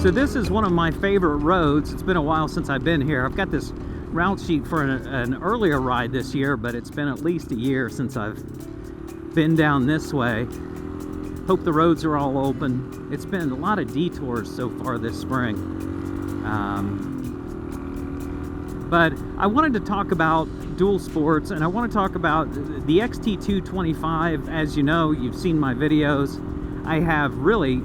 So this is one of my favorite roads. It's been a while since I've been here. I've got this route sheet for an earlier ride this year, but it's been at least a year since I've been down this way. Hope the roads are all open. It's been a lot of detours so far this spring. But I wanted to talk about dual sports, and I want to talk about the XT225. As you know, you've seen my videos. I have really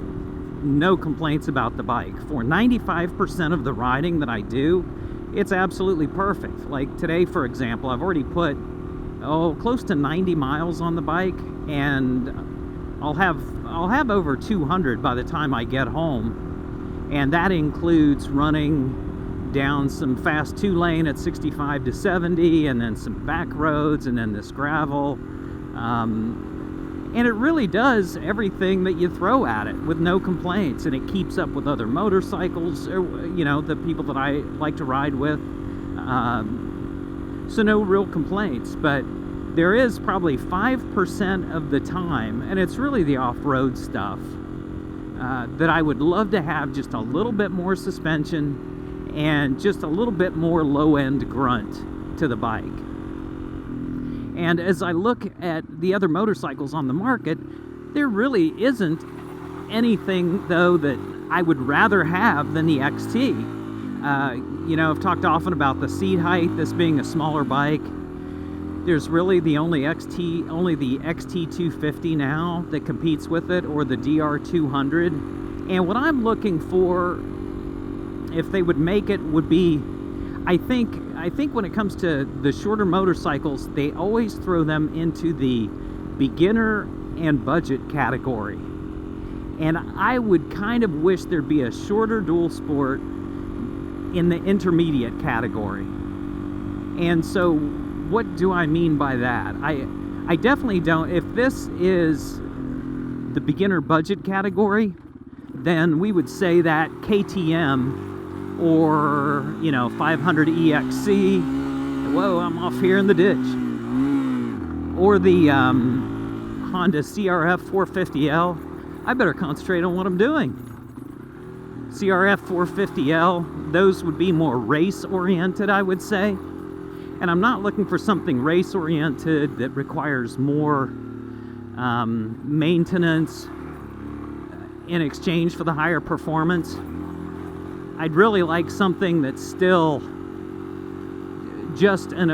no complaints about the bike. For 95% of the riding that I do, it's absolutely perfect. Like today, for example, I've already put close to 90 miles on the bike, and I'll have over 200 by the time I get home, and that includes running down some fast 2-lane at 65 to 70, and then some back roads, and then this gravel. And it really does everything that you throw at it with no complaints, and it keeps up with other motorcycles, or, you know, the people that I like to ride with. So no real complaints, but there is probably 5% of the time, and it's really the off-road stuff, that I would love to have just a little bit more suspension and just a little bit more low-end grunt to the bike. And as I look at the other motorcycles on the market, there really isn't anything, though, that I would rather have than the XT. You know, I've talked often about the seat height, this being a smaller bike. There's really only the XT250 now that competes with it, or the DR200. And what I'm looking for, if they would make it, would be, I think when it comes to the shorter motorcycles, they always throw them into the beginner and budget category. And I would kind of wish there'd be a shorter dual sport in the intermediate category. And so what do I mean by that? I definitely don't. If this is the beginner budget category, then we would say that KTM or, you know, 500 EXC, whoa, I'm off here in the ditch, or the Honda CRF 450L, I better concentrate on what I'm doing. CRF 450L, those would be more race-oriented, I would say. And I'm not looking for something race-oriented that requires more maintenance in exchange for the higher performance. I'd really like something that's still just an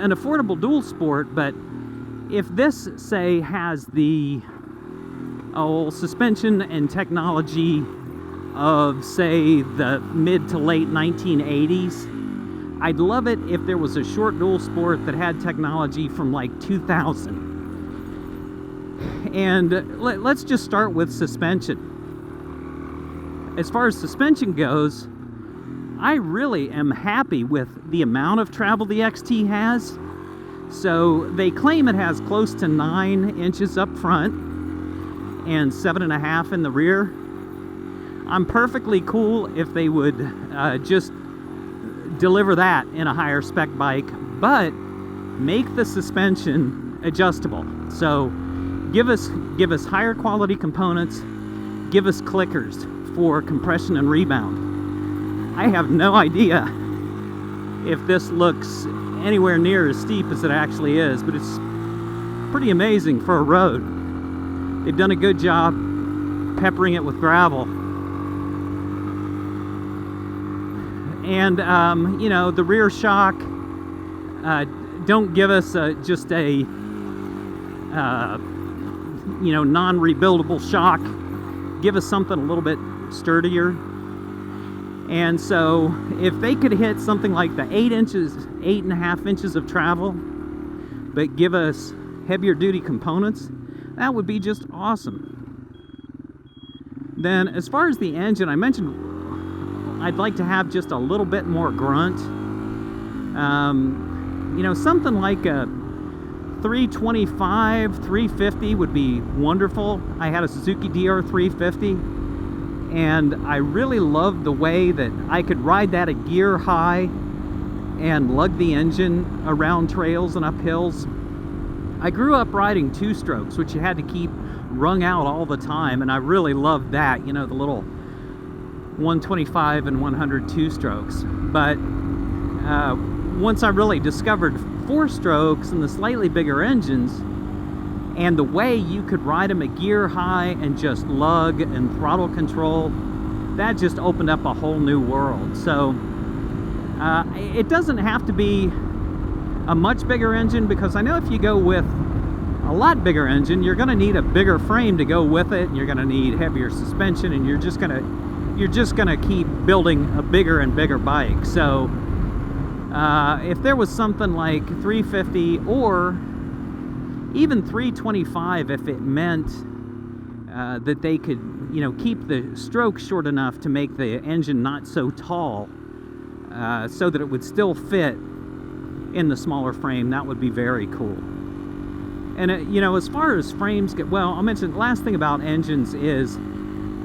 affordable dual sport, but if this, say, has the suspension and technology of, say, the mid to late 1980s, I'd love it if there was a short dual sport that had technology from like 2000. And let's just start with suspension. As far as suspension goes, I really am happy with the amount of travel the XT has. So they claim it has close to 9 inches up front and 7.5 in the rear. I'm perfectly cool if they would just deliver that in a higher spec bike, but make the suspension adjustable. So give us higher quality components, give us clickers for compression and rebound. I have no idea if this looks anywhere near as steep as it actually is, but it's pretty amazing for a road. They've done a good job peppering it with gravel. And, you know, the rear shock, don't give us just a, you know, non-rebuildable shock. Give us something a little bit sturdier. And so if they could hit something like the 8.5 inches of travel, but give us heavier duty components, that would be just awesome. Then as far as the engine, I mentioned I'd like to have just a little bit more grunt. You know, something like a 325, 350 would be wonderful. I had a Suzuki DR350, and I really loved the way that I could ride that at gear high and lug the engine around trails and up hills. I grew up riding two-strokes, which you had to keep wrung out all the time, and I really loved that. You know, the little 125 and 102 strokes. But once I really discovered 4 strokes and the slightly bigger engines, and the way you could ride them at gear high and just lug and throttle control, that just opened up a whole new world. So it doesn't have to be a much bigger engine, because I know if you go with a lot bigger engine, you're going to need a bigger frame to go with it, and you're going to need heavier suspension, and you're just going to keep building a bigger and bigger bike. So if there was something like 350 or even 325, if it meant that they could, you know, keep the stroke short enough to make the engine not so tall, so that it would still fit in the smaller frame, that would be very cool. And you know, as far as frames get, well, I'll mention the last thing about engines is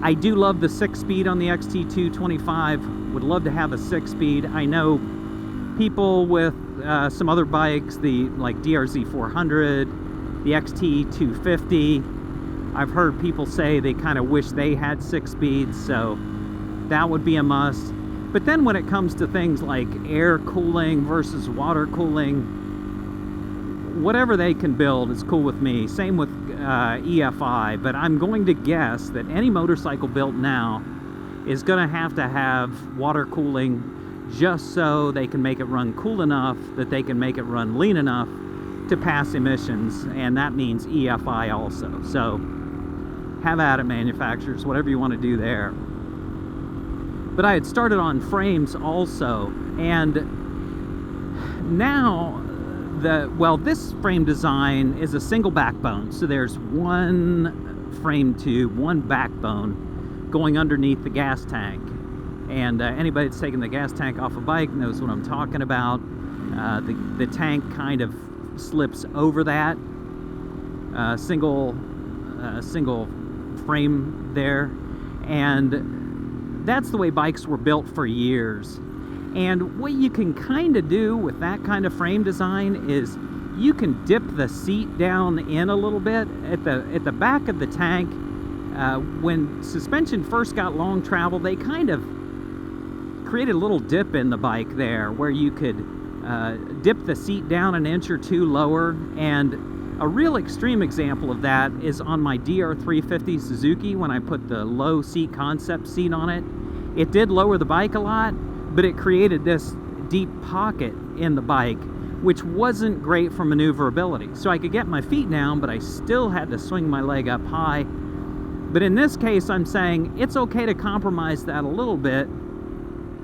I do love the 6-speed on the XT225. Would love to have a 6-speed. I know people with some other bikes, the like DRZ 400, the XT250, I've heard people say they kind of wish they had 6 speeds, so that would be a must. But then when it comes to things like air cooling versus water cooling, whatever they can build is cool with me. Same with EFI, but I'm going to guess that any motorcycle built now is going to have water cooling, just so they can make it run cool enough that they can make it run lean enough to pass emissions, and that means EFI also. So have at it, manufacturers, whatever you want to do there. But I had started on frames also, and now this frame design is a single backbone, so there's one frame tube, one backbone going underneath the gas tank. And anybody that's taken the gas tank off a bike knows what I'm talking about. The tank kind of slips over that single frame there, and that's the way bikes were built for years. And what you can kind of do with that kind of frame design is you can dip the seat down in a little bit at the back of the tank. When suspension first got long travel, they kind of created a little dip in the bike there where you could dip the seat down an inch or two lower. And a real extreme example of that is on my DR350 Suzuki. When I put the low seat concept seat on it, it did lower the bike a lot, but it created this deep pocket in the bike, which wasn't great for maneuverability. So I could get my feet down, but I still had to swing my leg up high. But in this case, I'm saying it's okay to compromise that a little bit,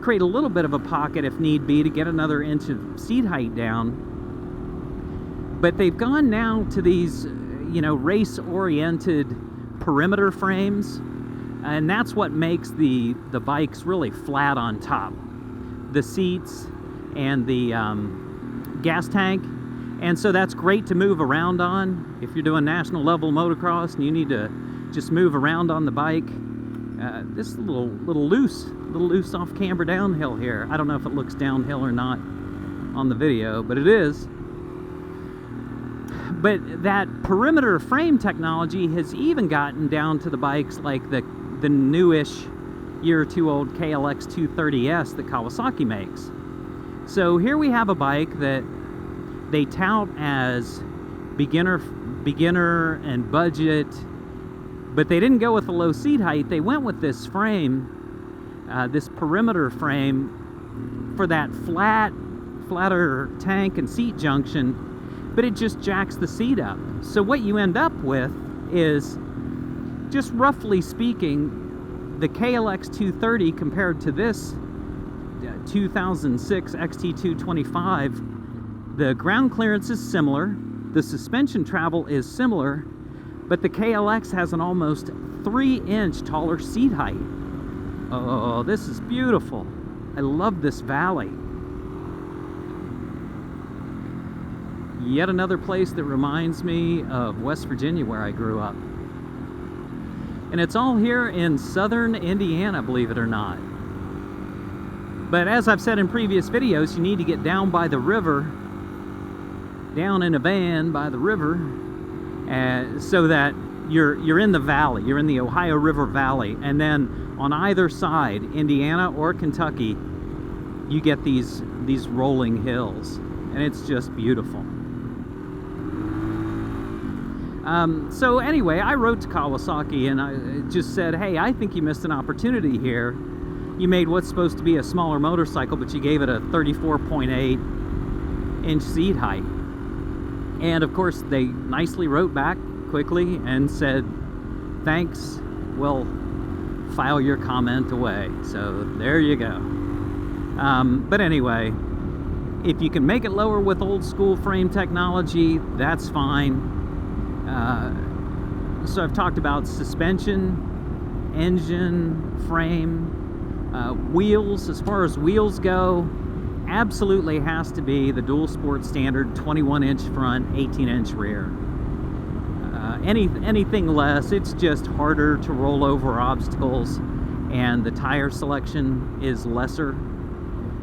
create a little bit of a pocket if need be to get another inch of seat height down. But they've gone now to these, you know, race-oriented perimeter frames, and that's what makes the bikes really flat on top. The seats and the gas tank, and so that's great to move around on if you're doing national level motocross and you need to just move around on the bike. This is a little loose off camber downhill here. I don't know if it looks downhill or not on the video, but it is. But that perimeter frame technology has even gotten down to the bikes like the newish year or two old KLX 230S that Kawasaki makes. So here we have a bike that they tout as beginner and budget, but they didn't go with the low seat height. They went with this frame, this perimeter frame, for that flatter tank and seat junction, but it just jacks the seat up. So what you end up with is, just roughly speaking, the KLX 230 compared to this 2006 XT225, the ground clearance is similar, the suspension travel is similar, but the KLX has an almost 3-inch taller seat height. Oh, this is beautiful. I love this valley. Yet another place that reminds me of West Virginia, where I grew up. And it's all here in southern Indiana, believe it or not. But as I've said in previous videos, you need to get down by the river, down in a van by the river, so that you're in the valley, you're in the Ohio River Valley, and then On either side, Indiana or Kentucky, you get these rolling hills, and it's just beautiful. So anyway, I wrote to Kawasaki and I just said, hey, I think you missed an opportunity here. You made what's supposed to be a smaller motorcycle, but you gave it a 34.8 inch seat height. And of course, they nicely wrote back quickly and said, thanks, we'll file your comment away. So there you go. But anyway, if you can make it lower with old school frame technology, that's fine. So I've talked about suspension, engine, frame, wheels. As far as wheels go, absolutely has to be the dual sport standard 21-inch front, 18-inch rear. Anything less, it's just harder to roll over obstacles, and the tire selection is lesser.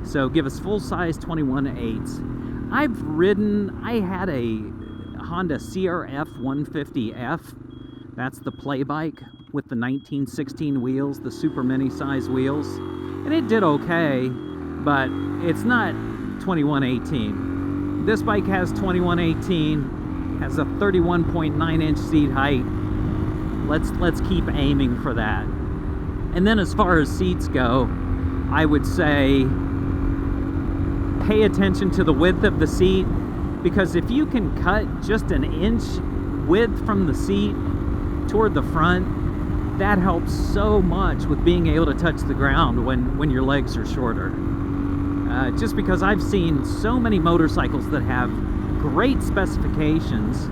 So give us full-size 21/8s. I had a Honda CRF 150F. That's the play bike with the 1916 wheels, the super mini size wheels. And it did okay, but it's not 21/18. This bike has 21/18, has a 31.9 inch seat height. Let's keep aiming for that. And then as far as seats go, I would say pay attention to the width of the seat, because if you can cut just an inch width from the seat toward the front, that helps so much with being able to touch the ground when your legs are shorter. Just because I've seen so many motorcycles that have great specifications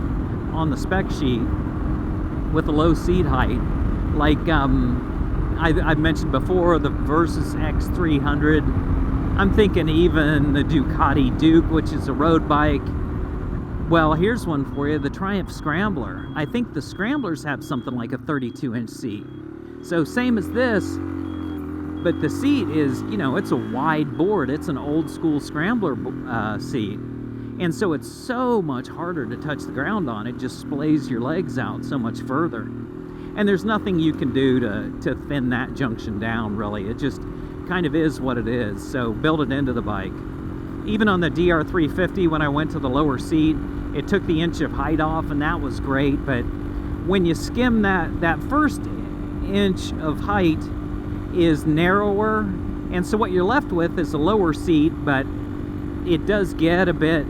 on the spec sheet with a low seat height, like I've mentioned before, the Versys X300. I'm thinking even the Ducati Duke, which is a road bike. Well, here's one for you, the Triumph Scrambler. I think the Scramblers have something like a 32-inch seat. So same as this, but the seat is, it's a wide board. It's an old school Scrambler seat. And so it's so much harder to touch the ground on. It just splays your legs out so much further. And there's nothing you can do to thin that junction down, really. It just kind of is what it is. So build it into the bike. Even on the DR350, when I went to the lower seat, it took the inch of height off, and that was great. But when you skim that first inch of height is narrower, and so what you're left with is a lower seat, but it does get a bit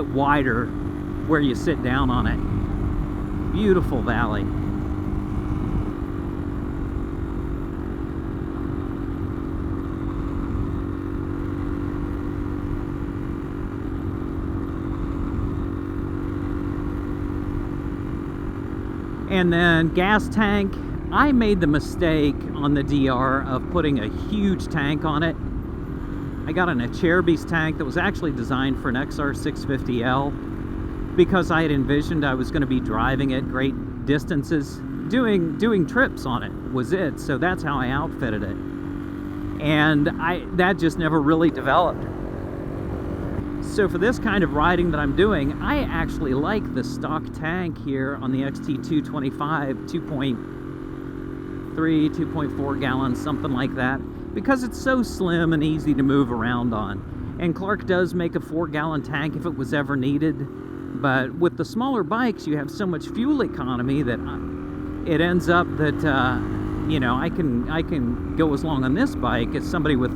wider where you sit down on it. Beautiful valley. And then gas tank, I made the mistake on the DR of putting a huge tank on it. I got an Acherbis tank that was actually designed for an XR650L because I had envisioned I was going to be driving it great distances, doing trips on it was it. So that's how I outfitted it. And that just never really developed. So for this kind of riding that I'm doing, I actually like the stock tank here on the XT225, 2.3, 2.4 gallons, something like that, because it's so slim and easy to move around on. And Clark does make a 4-gallon tank if it was ever needed, but with the smaller bikes, you have so much fuel economy that it ends up that, I can go as long on this bike as somebody with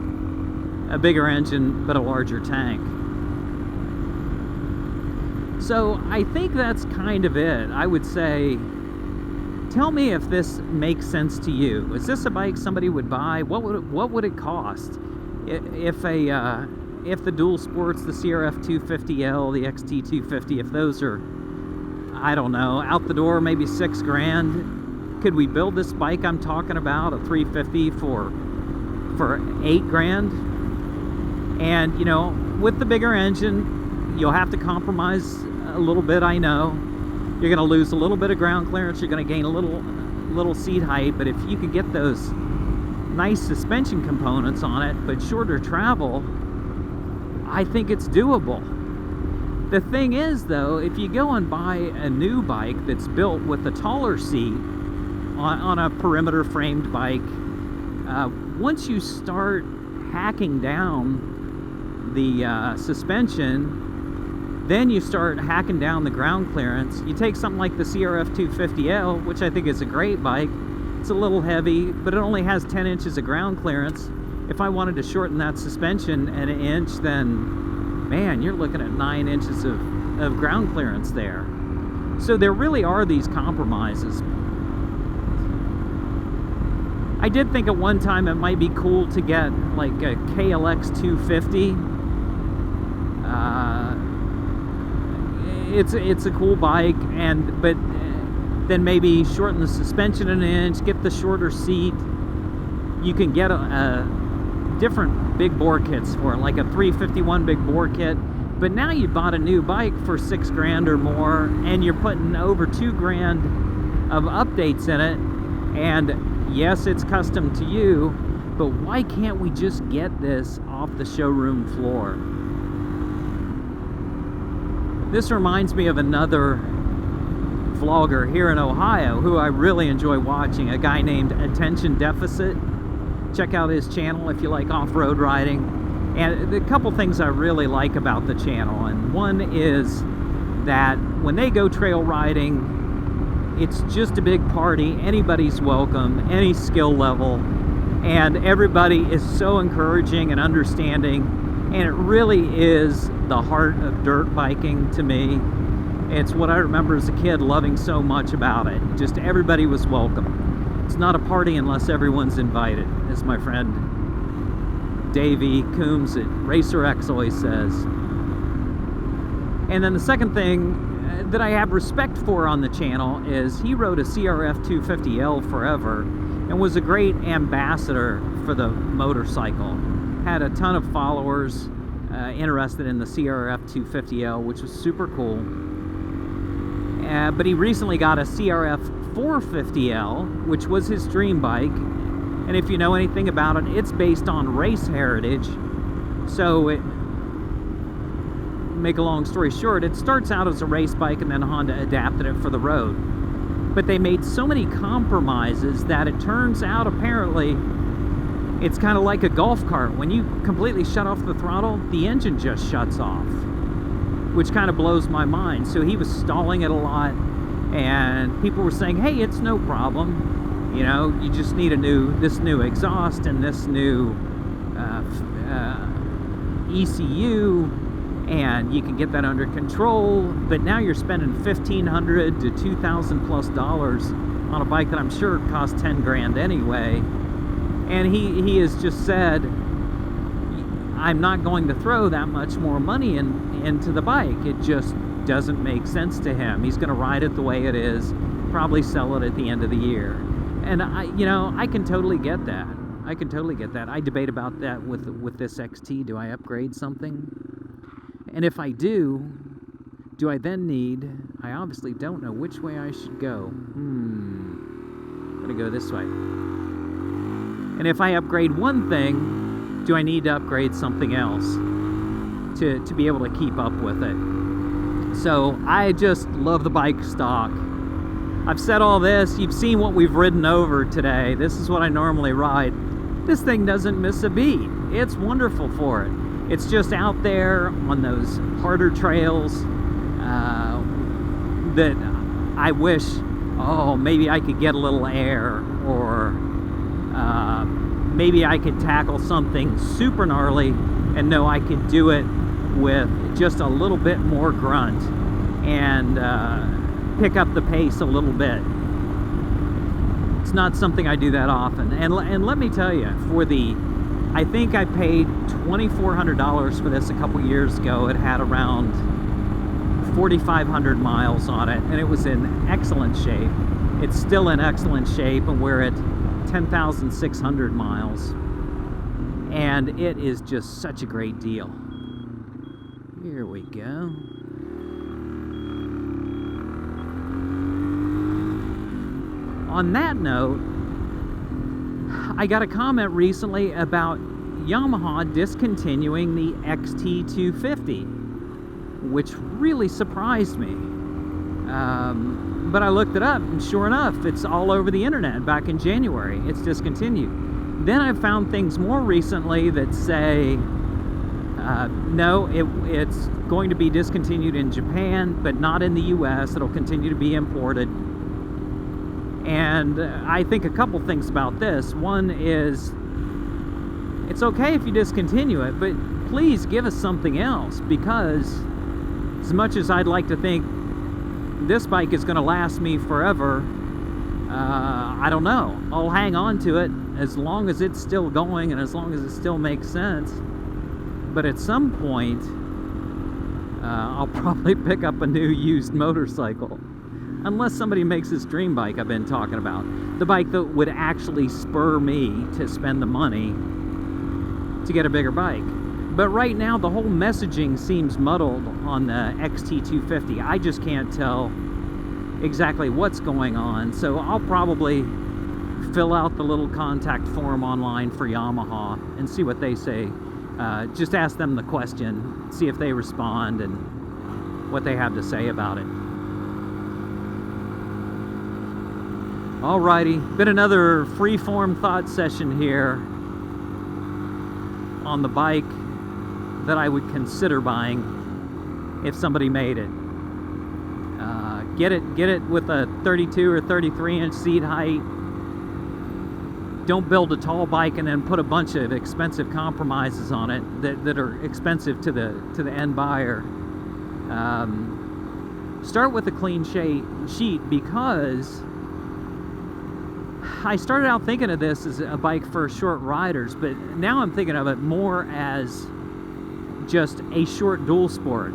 a bigger engine but a larger tank. So I think that's kind of it. I would say, tell me if this makes sense to you. Is this a bike somebody would buy? What would it cost? If the dual sports, the CRF 250L, the XT 250, if those are, I don't know, out the door maybe $6,000, could we build this bike I'm talking about, a 350 for $8,000? And with the bigger engine, you'll have to compromise a little bit, I know. You're going to lose a little bit of ground clearance, you're going to gain a little seat height, but if you can get those nice suspension components on it, but shorter travel, I think it's doable. The thing is, though, if you go and buy a new bike that's built with a taller seat, on a perimeter framed bike, once you start hacking down the suspension, then you start hacking down the ground clearance. You take something like the CRF 250L, which I think is a great bike. It's a little heavy, but it only has 10 inches of ground clearance. If I wanted to shorten that suspension an inch, then, man, you're looking at 9 inches of ground clearance there. So there really are these compromises. I did think at one time it might be cool to get like a KLX 250. It's a cool bike, but then maybe shorten the suspension an inch, get the shorter seat. You can get a different big bore kits for it, like a 351 big bore kit. But now you bought a new bike for $6,000 or more, and you're putting over $2,000 of updates in it. And yes, it's custom to you, but why can't we just get this off the showroom floor? This reminds me of another vlogger here in Ohio who I really enjoy watching, a guy named Attention Deficit. Check out his channel if you like off-road riding. And a couple things I really like about the channel, and one is that when they go trail riding, it's just a big party. Anybody's welcome, any skill level, and everybody is so encouraging and understanding, and it really is the heart of dirt biking to me. It's what I remember as a kid loving so much about it. Just everybody was welcome. It's not a party unless everyone's invited, as my friend Davey Coombs at Racer X always says. And then the second thing that I have respect for on the channel is he rode a CRF 250L forever and was a great ambassador for the motorcycle. Had a ton of followers interested in the CRF 250L, which was super cool. But he recently got a CRF 450L, which was his dream bike. And if you know anything about it, it's based on race heritage. So make a long story short, it starts out as a race bike and then Honda adapted it for the road. But they made so many compromises that it turns out apparently it's kind of like a golf cart. When you completely shut off the throttle, the engine just shuts off, which kind of blows my mind. So he was stalling it a lot, and people were saying, hey, it's no problem. You know, you just need this new exhaust and this new ECU, and you can get that under control. But now you're spending $1,500 to $2,000 plus on a bike that I'm sure cost $10,000 anyway. And he has just said, I'm not going to throw that much more money into the bike. It just doesn't make sense to him. He's going to ride it the way it is, probably sell it at the end of the year. And I can totally get that. I can totally get that. I debate about that with this XT. Do I upgrade something? And if I do I then need, I obviously don't know which way I should go. I'm going to go this way. And if I upgrade one thing, do I need to upgrade something else to be able to keep up with it? So I just love the bike stock. I've said all this. You've seen what we've ridden over today. This is what I normally ride. This thing doesn't miss a beat. It's wonderful for it. It's just out there on those harder trails that I wish, maybe I could get a little air, or maybe I could tackle something super gnarly and know I could do it with just a little bit more grunt and pick up the pace a little bit. It's not something I do that often. And let me tell you, I think I paid $2,400 for this a couple years ago. It had around 4,500 miles on it, and it was in excellent shape. It's still in excellent shape, and we're at 10,600 miles. And it is just such a great deal. Here we go. On that note, I got a comment recently about Yamaha discontinuing the XT250, which really surprised me. But I looked it up, and sure enough, it's all over the internet back in January. It's discontinued. Then I found things more recently that say, no, it's going to be discontinued in Japan, but not in the US. It'll continue to be imported. And I think a couple things about this. One is, it's okay if you discontinue it, but please give us something else, because as much as I'd like to think this bike is going to last me forever, I don't know. I'll hang on to it as long as it's still going and as long as it still makes sense. But at some point, I'll probably pick up a new used motorcycle. Unless somebody makes this dream bike I've been talking about. The bike that would actually spur me to spend the money to get a bigger bike. But right now, the whole messaging seems muddled on the XT250. I just can't tell exactly what's going on. So I'll probably fill out the little contact form online for Yamaha and see what they say. Just ask them the question, see if they respond and what they have to say about it. Alrighty, been another free-form thought session here on the bike that I would consider buying if somebody made it. Get it with a 32 or 33 inch seat height. Don't build a tall bike and then put a bunch of expensive compromises on it that are expensive to the end buyer. Start with a clean sheet, because I started out thinking of this as a bike for short riders, but now I'm thinking of it more as just a short dual sport,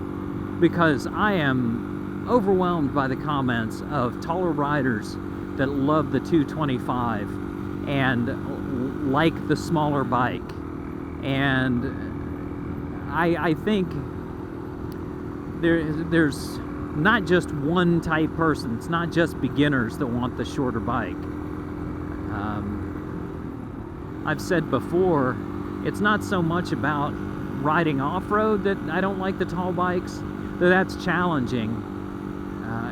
because I am overwhelmed by the comments of taller riders that love the 225 and like the smaller bike. And I think there's not just one type person. It's not just beginners that want the shorter bike. I've said before, it's not so much about riding off-road that I don't like the tall bikes, though that's challenging.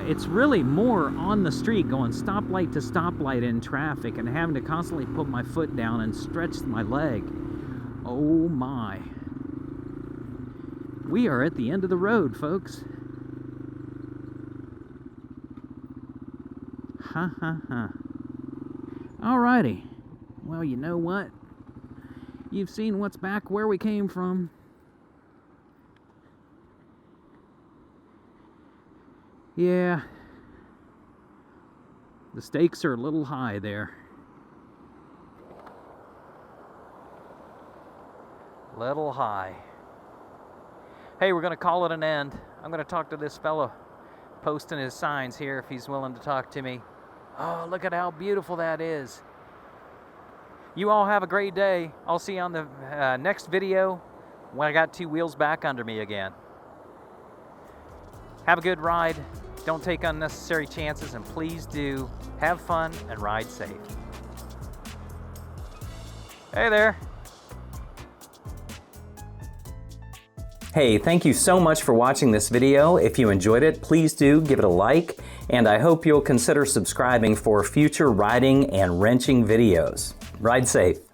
It's really more on the street, going stoplight to stoplight in traffic and having to constantly put my foot down and stretch my leg. Oh my. We are at the end of the road, folks. Ha ha ha. Alrighty. Well, you know what? You've seen what's back where we came from. Yeah. The stakes are a little high there. Little high. Hey, we're going to call it an end. I'm going to talk to this fella posting his signs here if he's willing to talk to me. Oh, look at how beautiful that is. You all have a great day. I'll see you on the next video when I got two wheels back under me again. Have a good ride. Don't take unnecessary chances, and please do have fun and ride safe. Hey there. Hey, thank you so much for watching this video. If you enjoyed it, please do give it a like, and I hope you'll consider subscribing for future riding and wrenching videos. Ride safe.